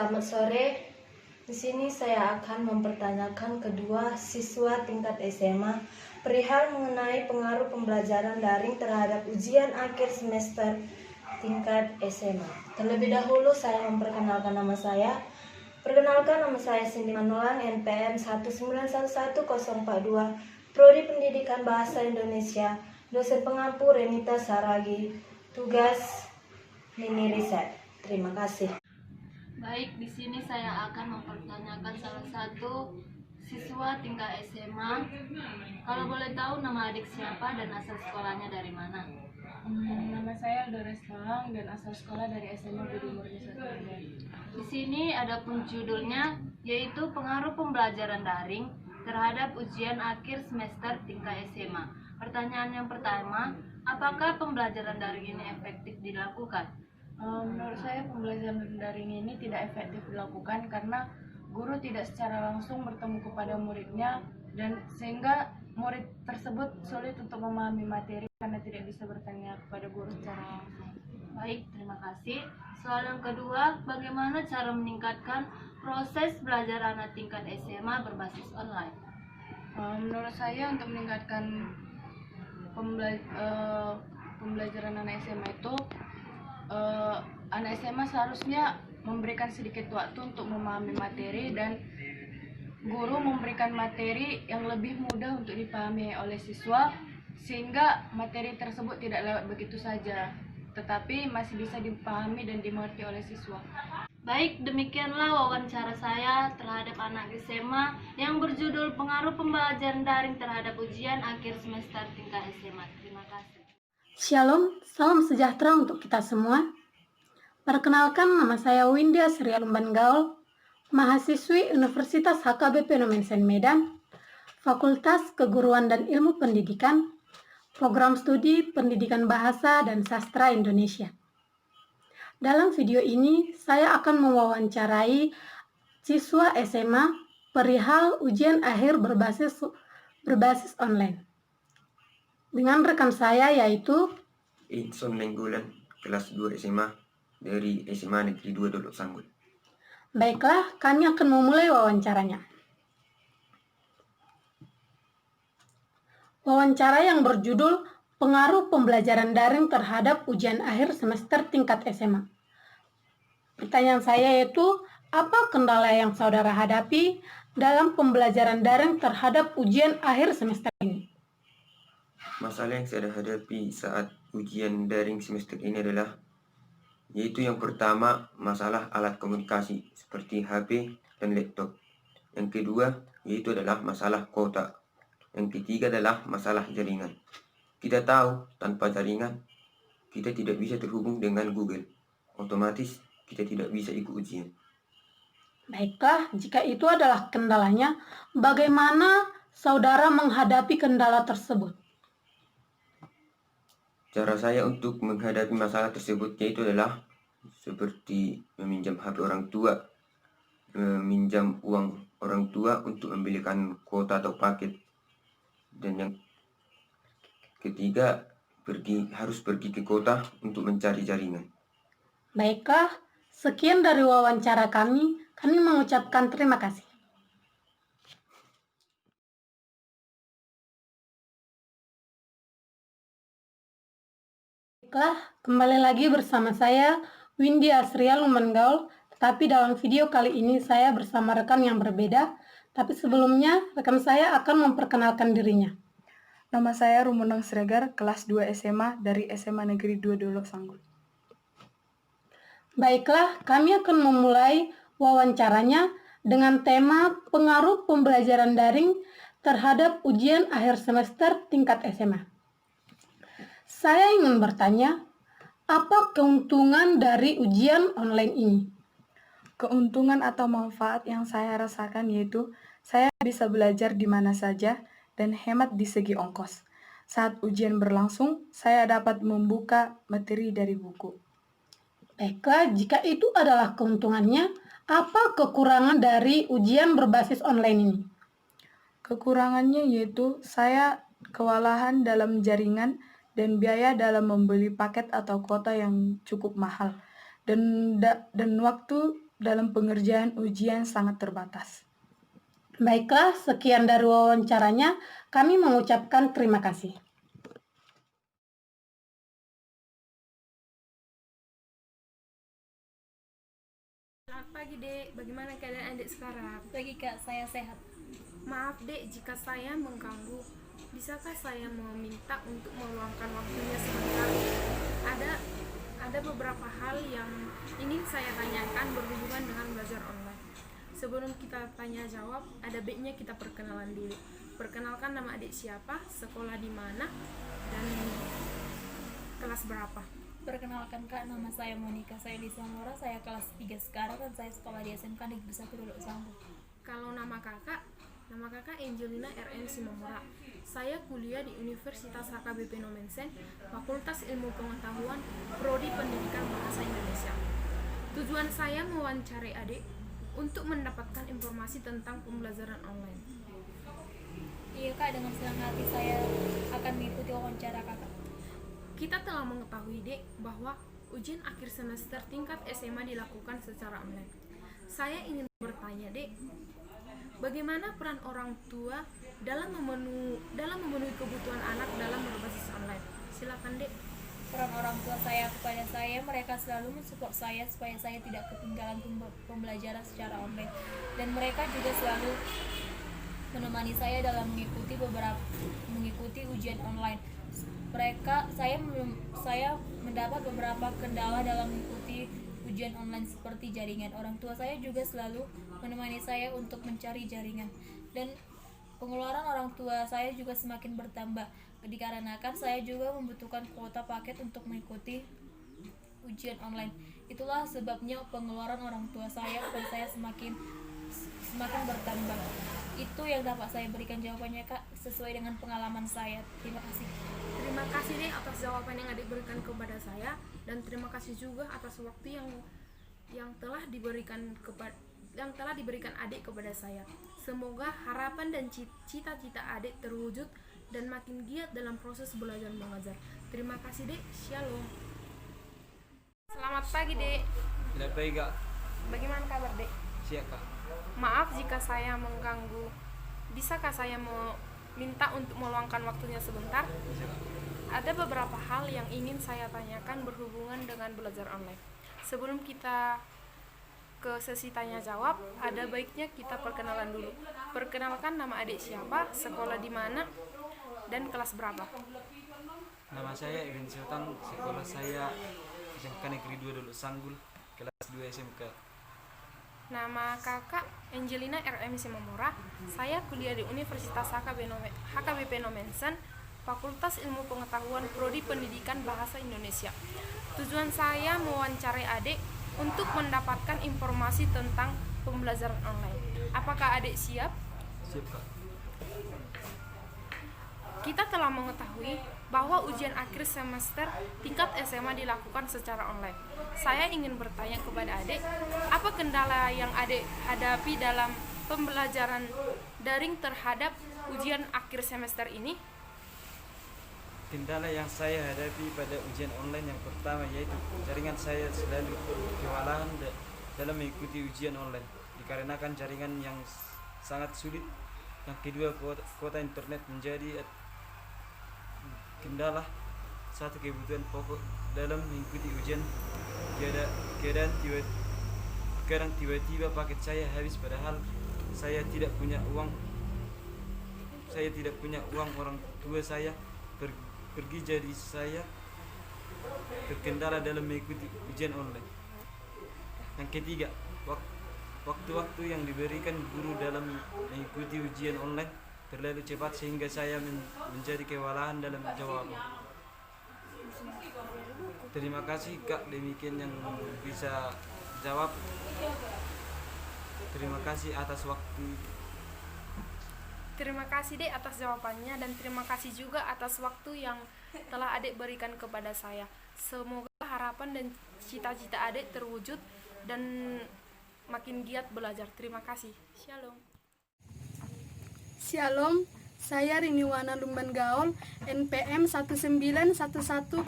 Selamat sore. Di sini saya akan mempertanyakan kedua siswa tingkat SMA perihal mengenai pengaruh pembelajaran daring terhadap ujian akhir semester tingkat SMA. Terlebih dahulu saya memperkenalkan nama saya. Perkenalkan, nama saya Cindy Manolang, NPM 1911042, Prodi Pendidikan Bahasa Indonesia, dosen pengampu Renita Saragi, tugas mini riset. Terima kasih. Baik, di sini saya akan mempertanyakan salah satu siswa tingkat SMA. Kalau boleh tahu nama adik siapa dan asal sekolahnya dari mana? Nama saya Doris Tolang dan asal sekolah dari SMA Budi Murni Satria. Di sini ada pun judulnya, yaitu pengaruh pembelajaran daring terhadap ujian akhir semester tingkat SMA. Pertanyaan yang pertama, apakah pembelajaran daring ini efektif dilakukan? Menurut saya pembelajaran daring ini tidak efektif dilakukan karena guru tidak secara langsung bertemu kepada muridnya dan sehingga murid tersebut sulit untuk memahami materi karena tidak bisa bertanya kepada guru secara langsung. Baik, terima kasih. Soal yang kedua, bagaimana cara meningkatkan proses belajar anak tingkat SMA berbasis online? Menurut saya untuk meningkatkan pembelajaran anak SMA itu anak SMA seharusnya memberikan sedikit waktu untuk memahami materi dan guru memberikan materi yang lebih mudah untuk dipahami oleh siswa sehingga materi tersebut tidak lewat begitu saja tetapi masih bisa dipahami dan dimengerti oleh siswa. Baik, demikianlah wawancara saya terhadap anak SMA yang berjudul Pengaruh Pembelajaran Daring Terhadap Ujian Akhir Semester Tingkat SMA. Terima kasih. Shalom, salam sejahtera untuk kita semua. Perkenalkan, nama saya Windia Sri Alumban Gaul, mahasiswi Universitas HKBP Nomensen Medan, Fakultas Keguruan dan Ilmu Pendidikan, Program Studi Pendidikan Bahasa dan Sastra Indonesia. Dalam video ini, saya akan mewawancarai siswa SMA perihal ujian akhir berbasis online. Dengan rekan saya yaitu Itson Nenggolan, kelas 2 SMA dari SMA Negeri 2 Dolok Sanggul. Baiklah, kami akan memulai wawancaranya. Wawancara yang berjudul Pengaruh Pembelajaran Daring Terhadap Ujian Akhir Semester Tingkat SMA. Pertanyaan saya yaitu, apa kendala yang saudara hadapi dalam pembelajaran daring terhadap ujian akhir semester ini? Masalah yang saya hadapi saat ujian daring semester ini adalah yaitu yang pertama masalah alat komunikasi seperti HP dan laptop. Yang kedua yaitu adalah masalah kuota. Yang ketiga adalah masalah jaringan. Kita tahu tanpa jaringan kita tidak bisa terhubung dengan Google. Otomatis kita tidak bisa ikut ujian. Baiklah, jika itu adalah kendalanya, bagaimana saudara menghadapi kendala tersebut? Cara saya untuk menghadapi masalah tersebut yaitu adalah seperti meminjam HP orang tua, meminjam uang orang tua untuk membelikan kuota atau paket. Dan yang ketiga, harus pergi ke kota untuk mencari jaringan. Baiklah, sekian dari wawancara kami. Kami mengucapkan terima kasih. Baiklah, kembali lagi bersama saya, Windy Asrial Gaul. Tapi dalam video kali ini saya bersama rekan yang berbeda. Tapi sebelumnya, rekan saya akan memperkenalkan dirinya. Nama saya Rumunang Sregar, kelas 2 SMA dari SMA Negeri 2 Dolok Sanggul. Baiklah, kami akan memulai wawancaranya dengan tema pengaruh pembelajaran daring terhadap ujian akhir semester tingkat SMA. Saya ingin bertanya, apa keuntungan dari ujian online ini? Keuntungan atau manfaat yang saya rasakan yaitu saya bisa belajar di mana saja dan hemat di segi ongkos. Saat ujian berlangsung, saya dapat membuka materi dari buku. Baiklah, jika itu adalah keuntungannya, apa kekurangan dari ujian berbasis online ini? Kekurangannya yaitu saya kewalahan dalam jaringan dan biaya dalam membeli paket atau kuota yang cukup mahal dan waktu dalam pengerjaan ujian sangat terbatas. Baiklah, sekian dari wawancaranya. Kami mengucapkan terima kasih. Selamat pagi Dek, bagaimana keadaan Dek sekarang? Pagi Kak, saya sehat. Maaf Dek jika saya mengganggu. Bisakah saya meminta untuk meluangkan waktunya sebentar? Ada beberapa hal yang ingin saya tanyakan berhubungan dengan belajar online. Sebelum kita tanya jawab, ada baiknya kita perkenalan dulu. Perkenalkan nama adik siapa, sekolah di mana, dan kelas berapa. Perkenalkan Kak, nama saya Monica, saya di Samora, saya kelas 3 sekarang dan saya sekolah di SMK Negeri 1 Dolok Sambung. Kalau nama kakak Angelina RM Simomora. Saya kuliah di Universitas HKBP Nomensen, Fakultas Ilmu Pengetahuan, Prodi Pendidikan Bahasa Indonesia. Tujuan saya mewawancarai adik untuk mendapatkan informasi tentang pembelajaran online. Iya Kak, dengan senang hati saya akan mengikuti wawancara Kakak. Kita telah mengetahui Dek bahwa ujian akhir semester tingkat SMA dilakukan secara online. Saya ingin bertanya Dek, bagaimana peran orang tua dalam memenuhi kebutuhan anak dalam berbasis online? Silakan Dek. Peran orang tua saya kepada saya, mereka selalu mensupport saya supaya saya tidak ketinggalan pembelajaran secara online, dan mereka juga selalu menemani saya dalam mengikuti ujian online. Saya mendapat beberapa kendala dalam mengikuti ujian online seperti jaringan. Orang tua saya juga selalu menemani saya untuk mencari jaringan, dan pengeluaran orang tua saya juga semakin bertambah dikarenakan saya juga membutuhkan kuota paket untuk mengikuti ujian online. Itulah sebabnya pengeluaran orang tua saya dan saya semakin bertambah. Itu yang dapat saya berikan jawabannya Kak, sesuai dengan pengalaman saya. Terima kasih. Terima kasih Dek atas jawaban yang adik berikan kepada saya, dan terima kasih juga atas waktu yang telah diberikan adik kepada saya. Semoga harapan dan cita-cita adik terwujud dan makin giat dalam proses belajar mengajar. Terima kasih Dek. Shalom. Selamat pagi Dek. Selamat pagi Kak. Bagaimana kabar Dek? Siap Kak. Maaf jika saya mengganggu. Bisakah saya minta untuk meluangkan waktunya sebentar? Bisa Kak. Ada beberapa hal yang ingin saya tanyakan berhubungan dengan belajar online. Sebelum kita ke sesi tanya jawab, ada baiknya kita perkenalan dulu. Perkenalkan nama adik siapa, sekolah di mana, dan kelas berapa. Nama saya Ibn Sultan, sekolah saya SMK Negeri 2 Dolok Sanggul, kelas 2 SMK. Nama kakak Angelina RM Simomora. Saya kuliah di Universitas HKBP Nomensen, Fakultas Ilmu Pengetahuan, Prodi Pendidikan Bahasa Indonesia. Tujuan saya mewawancarai adik untuk mendapatkan informasi tentang pembelajaran online. Apakah adik siap? Siap Kak. Kita telah mengetahui bahwa ujian akhir semester tingkat SMA dilakukan secara online. Saya ingin bertanya kepada adik, apa kendala yang adik hadapi dalam pembelajaran daring terhadap ujian akhir semester ini? Kendala yang saya hadapi pada ujian online yang pertama yaitu jaringan saya selalu kewalahan dalam mengikuti ujian online dikarenakan jaringan yang sangat sulit. Yang kedua, kuota internet menjadi kendala, satu kebutuhan pokok dalam mengikuti ujian. Kadang tiba-tiba paket saya habis padahal saya tidak punya uang. Orang tua saya pergi, jadi saya terkendala dalam mengikuti ujian online. Yang ketiga, waktu-waktu yang diberikan guru dalam mengikuti ujian online terlalu cepat sehingga saya menjadi kewalahan dalam jawaban. Terima kasih Kak, demikian yang bisa jawab. Terima kasih atas waktu. Terima kasih Dek atas jawabannya, dan terima kasih juga atas waktu yang telah adik berikan kepada saya. Semoga harapan dan cita-cita adik terwujud dan makin giat belajar. Terima kasih. Shalom. Shalom, saya Riniwana Lumban Gaul, NPM 191100050.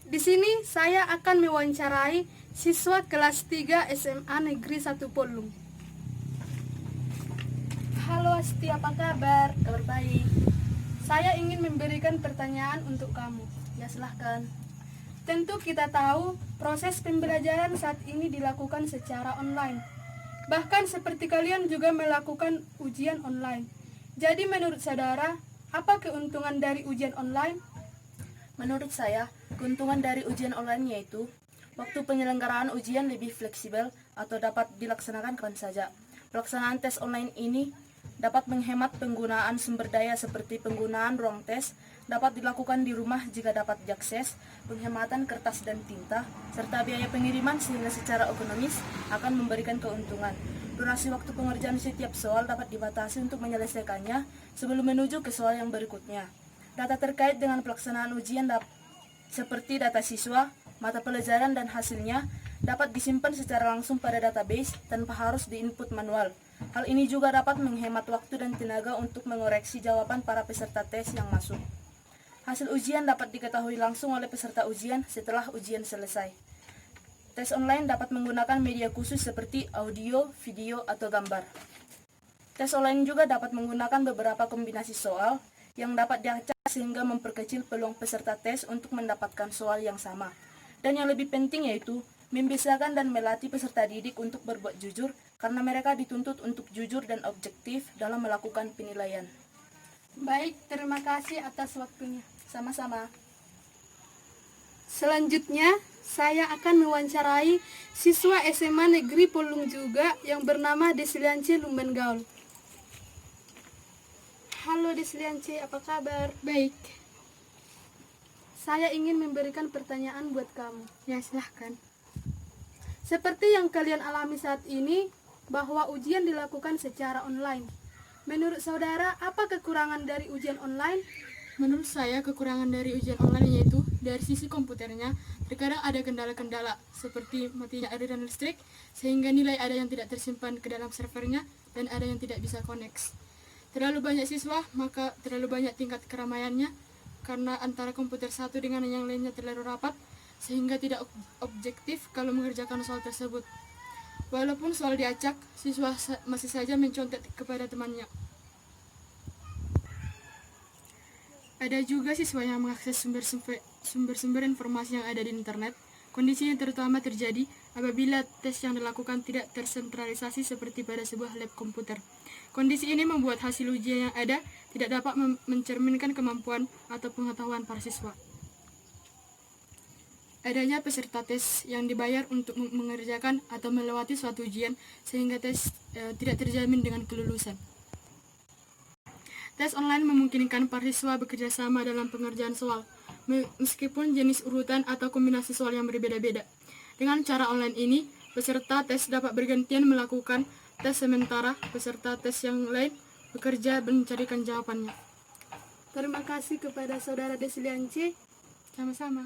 Di sini saya akan mewawancarai siswa kelas 3 SMA Negeri 1 Polung. Halo Asti, apa kabar? Kabar baik. Saya ingin memberikan pertanyaan untuk kamu. Ya, silahkan. Tentu kita tahu proses pembelajaran saat ini dilakukan secara online. Bahkan seperti kalian juga melakukan ujian online. Jadi menurut saudara, apa keuntungan dari ujian online? Menurut saya, keuntungan dari ujian online yaitu waktu penyelenggaraan ujian lebih fleksibel atau dapat dilaksanakan kapan saja. Pelaksanaan tes online ini dapat menghemat penggunaan sumber daya seperti penggunaan ruang tes, dapat dilakukan di rumah jika dapat diakses, penghematan kertas dan tinta, serta biaya pengiriman sehingga secara ekonomis akan memberikan keuntungan. Durasi waktu pengerjaan setiap soal dapat dibatasi untuk menyelesaikannya sebelum menuju ke soal yang berikutnya. Data terkait dengan pelaksanaan ujian seperti data siswa, mata pelajaran dan hasilnya dapat disimpan secara langsung pada database tanpa harus diinput manual. Hal ini juga dapat menghemat waktu dan tenaga untuk mengoreksi jawaban para peserta tes yang masuk. Hasil ujian dapat diketahui langsung oleh peserta ujian setelah ujian selesai. Tes online dapat menggunakan media khusus seperti audio, video, atau gambar. Tes online juga dapat menggunakan beberapa kombinasi soal yang dapat diacak sehingga memperkecil peluang peserta tes untuk mendapatkan soal yang sama. Dan yang lebih penting yaitu membiasakan dan melatih peserta didik untuk berbuat jujur karena mereka dituntut untuk jujur dan objektif dalam melakukan penilaian. Baik, terima kasih atas waktunya. Sama-sama. Selanjutnya, saya akan mewawancarai siswa SMA Negeri Polung juga yang bernama Desliance Lumban Gaul. Halo Desliance, apa kabar? Baik, Saya ingin memberikan pertanyaan buat kamu. ya silahkan. Seperti yang kalian alami saat ini, bahwa ujian dilakukan secara online. Menurut saudara, apa kekurangan dari ujian online? Menurut saya kekurangan dari ujian online yaitu dari sisi komputernya terkadang ada kendala-kendala seperti matinya air dan listrik sehingga nilai ada yang tidak tersimpan ke dalam servernya dan ada yang tidak bisa connect. Terlalu banyak siswa maka terlalu banyak tingkat keramaiannya karena antara komputer satu dengan yang lainnya terlalu rapat sehingga tidak objektif kalau mengerjakan soal tersebut. Walaupun soal diacak, siswa masih saja mencontek kepada temannya. Ada juga siswa yang mengakses sumber-sumber informasi yang ada di internet. Kondisi yang terutama terjadi apabila tes yang dilakukan tidak tersentralisasi seperti pada sebuah lab komputer. Kondisi ini membuat hasil ujian yang ada tidak dapat mencerminkan kemampuan atau pengetahuan para siswa. Adanya peserta tes yang dibayar untuk mengerjakan atau melewati suatu ujian sehingga tes tidak terjamin dengan kelulusan. Tes online memungkinkan para siswa bekerja sama dalam pengerjaan soal, meskipun jenis urutan atau kombinasi soal yang berbeda-beda. Dengan cara online ini, peserta tes dapat bergantian melakukan tes sementara peserta tes yang lain bekerja mencarikan jawabannya. Terima kasih kepada saudara Desliance. Sama-sama.